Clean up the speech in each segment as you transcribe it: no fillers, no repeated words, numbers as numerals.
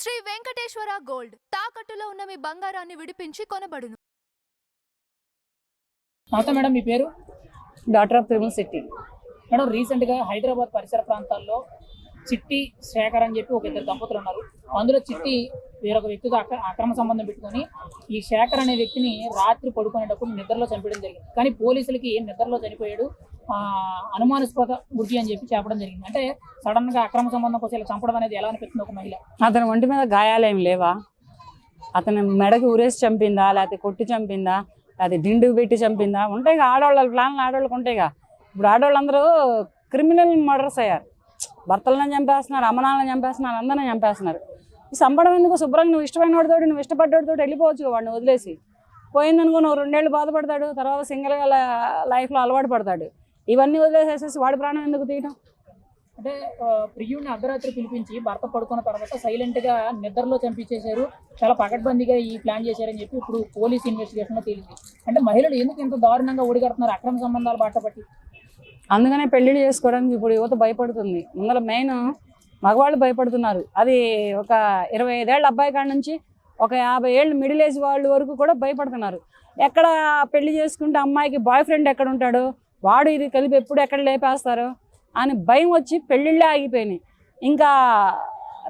Shri Venkateswara gold తాకట్టులో ఉన్న మీ బంగారాన్ని విడిపించి కొనబడును. నమస్తే మేడం, మీ పేరు? Daughter of Tirumala city. Madam, రీసెంట్గా హైదరాబాద్ పరిసర ప్రాంతాల్లో చిట్టి శేఖర్ అని చెప్పి ఒక ఇద్దరు దంపతులు ఉన్నారు. అందులో చిట్టి వేరొక వ్యక్తితో అక్రమ సంబంధం పెట్టుకొని ఈ శేఖర్ అనే వ్యక్తిని రాత్రి పడుకునేటప్పుడు నిద్రలో చంపడం జరిగింది. కానీ పోలీసులకి నిద్రలో చనిపోయాడు, అనుమానాస్పద మృతి అని చెప్పి చెప్పడం జరిగింది. అంటే సడన్ గా అక్రమ సంబంధం కోసం ఇలా చంపడం అనేది ఎలా అనిపిస్తుంది ఒక మహిళ? అతని ఒంటి మీద గాయాలేం లేవా? అతని మెడకి ఉరేసి చంపిందా, లేకపోతే కొట్టి చంపిందా, లేకపోతే దిండుకు పెట్టి చంపిందా? ఉంటాయి ఆడవాళ్ళ ప్లాన్లు, ఆడవాళ్ళకి ఉంటాయిగా. ఇప్పుడు ఆడవాళ్ళందరూ క్రిమినల్ మర్డర్స్ అయ్యారు. భర్తలను చంపేస్తున్నారు, అమ్మనాలను చంపేస్తున్నారు, అందరిని చంపేస్తున్నారు. ఈ చంపడం ఎందుకు? శుభ్రంగా నువ్వు ఇష్టమైన వాడితోటి, నువ్వు ఇష్టపడ్డోడితో వెళ్ళిపోవచ్చు, వాడిని వదిలేసి. పోయిందనుకో నువ్వు 2 ఏళ్ళు బాధపడతాడు, తర్వాత సింగిల్గా లైఫ్లో అలవాటు పడతాడు. ఇవన్నీ వదిలేసేసి వాడి ప్రాణం ఎందుకు తీయడం? అంటే ప్రియుడిని అర్ధరాత్రి పిలిపించి భర్త పడుకున్న తర్వాత సైలెంట్ గా నిద్రలో చంపించేశారు, చాలా పకడ్బందీగా ఈ ప్లాన్ చేశారని చెప్పి ఇప్పుడు పోలీస్ ఇన్వెస్టిగేషన్ లో తేలింది. అంటే మహిళలు ఎందుకు ఇంత దారుణంగా ఒడిగడుతున్నారు అక్రమ సంబంధాలు బాటపట్టి? అందుకనే పెళ్లిళ్ళు చేసుకోవడానికి ఇప్పుడు యువత భయపడుతుంది. ముందర మెయిన్ మగవాళ్ళు భయపడుతున్నారు. అది ఒక 25 ఏళ్ళ అబ్బాయి కాడ నుంచి ఒక 50 ఏళ్ళు మిడిల్ ఏజ్ వాళ్ళు వరకు కూడా భయపడుతున్నారు. ఎక్కడ పెళ్లి చేసుకుంటే అమ్మాయికి బాయ్ ఫ్రెండ్ ఎక్కడ ఉంటాడు, వాడు ఇది కలిపి ఎప్పుడు ఎక్కడ లేపేస్తారు అని భయం వచ్చి పెళ్ళిళ్ళే ఆగిపోయినాయి. ఇంకా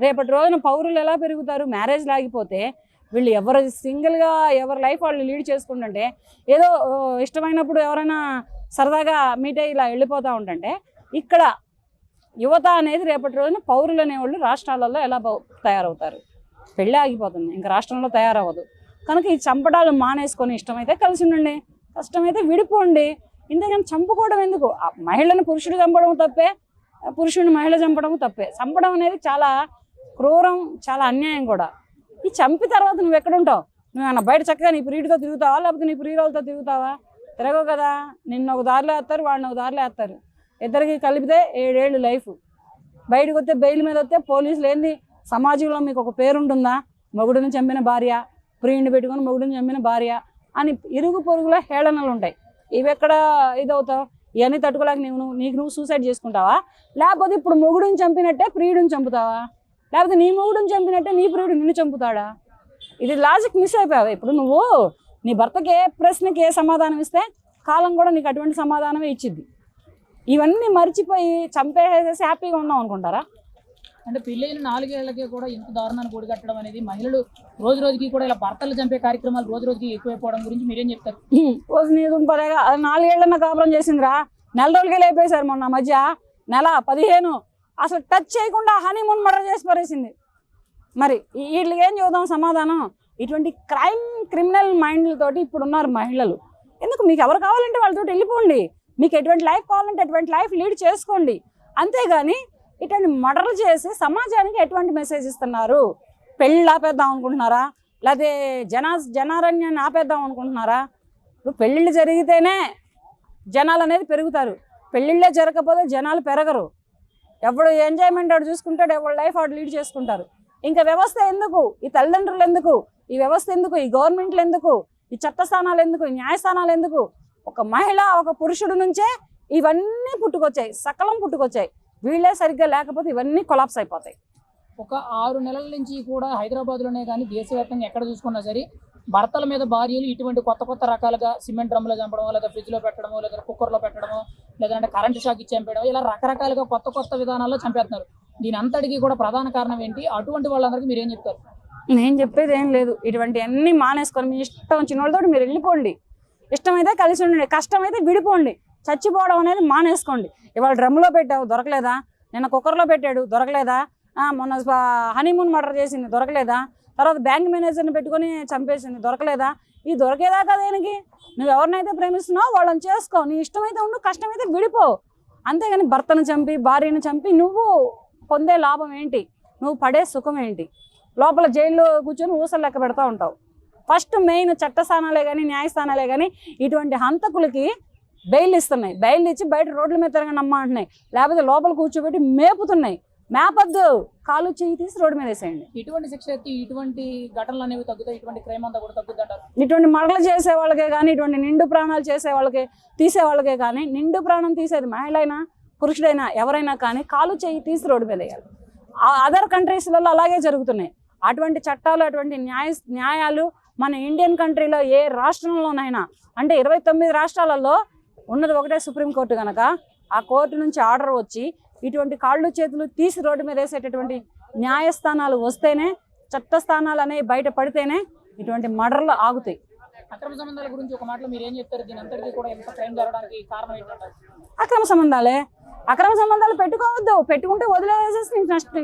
రేపటి రోజున పౌరులు ఎలా పెరుగుతారు? మ్యారేజ్లు ఆగిపోతే వీళ్ళు ఎవరు సింగిల్గా ఎవరి లైఫ్ వాళ్ళు లీడ్ చేసుకుంటుంటే, ఏదో ఇష్టమైనప్పుడు ఎవరైనా సరదాగా మీట్ అయ్యి ఇలా వెళ్ళిపోతూ ఉంటుంటే, ఇక్కడ యువత అనేది రేపటి రోజున పౌరులు అనేవాళ్ళు రాష్ట్రాలలో ఎలా తయారవుతారు? పెళ్ళి ఆగిపోతుంది, ఇంకా రాష్ట్రంలో తయారవ్వదు. కనుక ఈ చంపడాలు మానేసుకొని ఇష్టమైతే కలిసి ఉండండి, కష్టమైతే విడిపోండి. ఇంతకని చంపుకోవడం ఎందుకు? మహిళను పురుషుడు చంపడం తప్పే, పురుషుడిని మహిళ చంపడం తప్పే. చంపడం అనేది చాలా క్రూరం, చాలా అన్యాయం కూడా. ఈ చంపి తర్వాత నువ్వు ఎక్కడుంటావు? నువ్వు అన్న బయట చక్కగా నీ ప్రియుడితో తిరుగుతావా, లేకపోతే నీ ప్రియురాలతో తిరుగుతావా? తిరగవు కదా. నిన్న ఒక దారిలో వేస్తారు, వాడిని ఒక దారిలో వేస్తారు. ఇద్దరికి కలిపితే 7 ఏళ్ళు లైఫ్. బయటకు వస్తే బెయిల్ మీద వస్తే పోలీసులు ఏంది, సమాజంలో మీకు ఒక పేరుంటుందా? మొగుడిని చంపిన భార్య, ప్రియుడిని పెట్టుకొని మొగుడిని చంపిన భార్య అని ఇరుగు పొరుగులో హేళనలు ఉంటాయి. ఇవి ఎక్కడ ఇదవుతావు? ఇవన్నీ తట్టుకోలేక నీకు నువ్వు సూసైడ్ చేసుకుంటావా? లేకపోతే ఇప్పుడు మొగుడిని చంపినట్టే ప్రియుడిని చంపుతావా? లేకపోతే నీ మొగుడిని చంపినట్టే నీ ప్రియుడు నిన్ను చంపుతాడా? ఇది లాజిక్ మిస్ అయిపోయావు. ఇప్పుడు నువ్వు నీ భర్తకి ఏ ప్రశ్నకి ఏ సమాధానం ఇస్తే కాలం కూడా నీకు అటువంటి సమాధానమే ఇచ్చిద్ది. ఇవన్నీ మర్చిపోయి చంపేసేసి హ్యాపీగా ఉందాం అనుకుంటారా? అంటే పెళ్ళైన 4 ఏళ్లకే కూడా ఇంత దారుణాన్ని ఒడిగట్టడం అనేది, మహిళలు రోజు రోజుకి కూడా ఇలా భర్తలు చంపే కార్యక్రమాలు రోజు రోజుకి ఎక్కువైపోవడం గురించి మీరేం చెప్తారు? 4 ఏళ్ళన్న కాపురం చేసిందిరా, 4 రోజులకే లేపేశారు. మొన్న మధ్య నెల 15 అసలు టచ్ చేయకుండా హనీమూన్ మర్డర్ చేసి పడేసింది. మరి వీళ్ళకి ఏం చూద్దాం సమాధానం? ఇటువంటి క్రిమినల్ మైండ్లతోటి ఇప్పుడు ఉన్నారు మహిళలు. ఎందుకు? మీకు ఎవరు కావాలంటే వాళ్ళతో వెళ్ళిపోండి, మీకు ఎటువంటి లైఫ్ కావాలంటే ఎటువంటి లైఫ్ లీడ్ చేసుకోండి. అంతేగాని ఇటువంటి మర్డర్లు చేసి సమాజానికి ఎటువంటి మెసేజ్ ఇస్తున్నారు? పెళ్ళి ఆపేద్దాం అనుకుంటున్నారా, లేకపోతే జనారణ్యాన్ని ఆపేద్దాం అనుకుంటున్నారా? ఇప్పుడు పెళ్ళిళ్ళు జరిగితేనే జనాలు అనేది పెరుగుతారు, పెళ్ళిళ్ళే జరగకపోతే జనాలు పెరగరు. ఎవడు ఎంజాయ్మెంట్ వాడు చూసుకుంటాడు, ఎవడు లైఫ్ వాడు లీడ్ చేసుకుంటారు. ఇంకా వ్యవస్థ ఎందుకు? ఈ తల్లిదండ్రులు ఎందుకు? ఈ వ్యవస్థ ఎందుకు? ఈ గవర్నమెంట్లు ఎందుకు? ఈ చట్టస్థానాలు ఎందుకు? ఈ న్యాయస్థానాలు ఎందుకు? ఒక మహిళ ఒక పురుషుడు నుంచే ఇవన్నీ పుట్టుకొచ్చాయి, సకలం పుట్టుకొచ్చాయి. వీళ్ళే సరిగ్గా లేకపోతే ఇవన్నీ కొలాప్స్ అయిపోతాయి. ఒక 6 నెలల నుంచి కూడా హైదరాబాద్లోనే కానీ దేశవ్యాప్తంగా ఎక్కడ చూసుకున్నా సరే భర్తల మీద భార్యలు ఇటువంటి కొత్త రకాలుగా సిమెంట్ డ్రమ్లో చంపడమో, లేదా ఫ్రిడ్జ్లో పెట్టడమో, లేదా కుక్కర్లో పెట్టడమో, లేదంటే కరెంటు షాక్ ఇచ్చి చంపేయడం, ఇలా రకరకాలుగా కొత్త విధానాల్లో చంపేస్తున్నారు. దీని అంతటికీ కూడా ప్రధాన కారణం ఏంటి? అటువంటి వాళ్ళందరికీ మీరు ఏం చెప్తారు? నేను చెప్పేది ఏం లేదు, ఇటువంటి అన్నీ మానేసుకొని మీ ఇష్టం వచ్చిన వాళ్ళతో మీరు వెళ్ళిపోండి. ఇష్టమైతే కలిసి ఉండండి, కష్టమైతే విడిపోండి. చచ్చిపోవడం అనేది మానేసుకోండి. ఇవాళ డ్రమ్లో పెట్టావు దొరకలేదా? నిన్న కుక్కర్లో పెట్టాడు దొరకలేదా? మొన్న హనీమూన్ మర్డర్ చేసింది దొరకలేదా? తర్వాత బ్యాంక్ మేనేజర్ని పెట్టుకొని చంపేసింది దొరకలేదా? ఈ దొరికేదాకా దేనికి? నువ్వు ఎవరినైతే ప్రేమిస్తున్నావు వాళ్ళని చేసుకో, నీ ఇష్టమైతే ఉండు, కష్టమైతే విడిపో. అంతేగాని భర్తను చంపి భార్యను చంపి నువ్వు పొందే లాభం ఏంటి? నువ్వు పడే సుఖం ఏంటి? లోపల జైల్లో కూర్చొని ఊసలు లెక్క పెడతా ఉంటావు. ఫస్ట్ మెయిన్ చట్టస్థానాలే కానీ న్యాయస్థానాలే కానీ ఇటువంటి హంతకులకి బెయిల్ ఇస్తున్నాయి. బెయిల్ ఇచ్చి బయట రోడ్ల మీద తిరగనమ్మా అంటున్నాయి, లేకపోతే లోపల కూర్చోబెట్టి మేపుతున్నాయి. మేపద్దు, కాలు చేయి తీసి రోడ్డు మీద వేసేయండి. ఇటువంటి శిక్ష ఎత్తి ఇటువంటి ఘటనలు అనేవి తగ్గుతాయి, ఇటువంటి క్రైమ్ అంతా కూడా తగ్గుద్ది అంటారు. ఇటువంటి మరలు చేసే వాళ్ళకే కానీ, ఇటువంటి నిండు ప్రాణాలు చేసే వాళ్ళకే తీసే వాళ్ళకే కానీ, నిండు ప్రాణం తీసేది మహిళ అయినా పురుషుడైనా ఎవరైనా కానీ కాలు చేయి తీసి రోడ్డు మీద వేయాలి. అదర్ కంట్రీస్లలో అలాగే జరుగుతున్నాయి. అటువంటి చట్టాలు అటువంటి న్యాయాలు మన ఇండియన్ కంట్రీలో ఏ రాష్ట్రంలోనైనా, అంటే 29 రాష్ట్రాలలో ఉన్నది ఒకటే సుప్రీంకోర్టు కనుక ఆ కోర్టు నుంచి ఆర్డర్ వచ్చి ఇటువంటి కాళ్ళు చేతులు తీసి రోడ్డు మీద వేసేటటువంటి న్యాయస్థానాలు వస్తేనే, చట్టస్థానాలు అనేవి బయట పడితేనే ఇటువంటి మర్డర్లు ఆగుతాయి. అక్రమ సంబంధాల గురించి ఒక మాటలో మీరు ఏం చెప్తారు? దీని అంతటికీ కూడా ఎంత క్రైమ్ జరగడానికి కారణం ఏంటంటారు? అక్రమ సంబంధాలు పెట్టుకోవద్దు. పెట్టుకుంటే వదిలేసేసి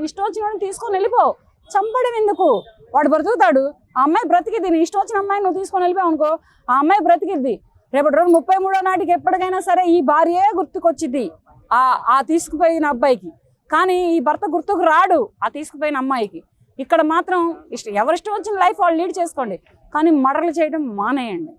ఇష్టం వచ్చిన తీసుకొని వెళ్ళిపో. చంపడం ఎందుకు? వాడు బ్రతుకుతాడు, ఆ అమ్మాయి బ్రతికిద్ది. నీ ఇష్టం వచ్చిన అమ్మాయి నువ్వు తీసుకొని వెళ్ళిపోయావు అనుకో, ఆ అమ్మాయి బ్రతికిద్ది. రేపటి రోజు 33వ నాటికి ఎప్పటికైనా సరే ఈ భార్యే గుర్తుకొచ్చిద్ది ఆ తీసుకుపోయిన అబ్బాయికి. కానీ ఈ భర్త గుర్తుకు రాడు ఆ తీసుకుపోయిన అమ్మాయికి. ఇక్కడ మాత్రం ఎవరిష్టం వచ్చిన లైఫ్ వాళ్ళు లీడ్ చేసుకోండి, కానీ మర్డర్లు చేయడం మానేయండి.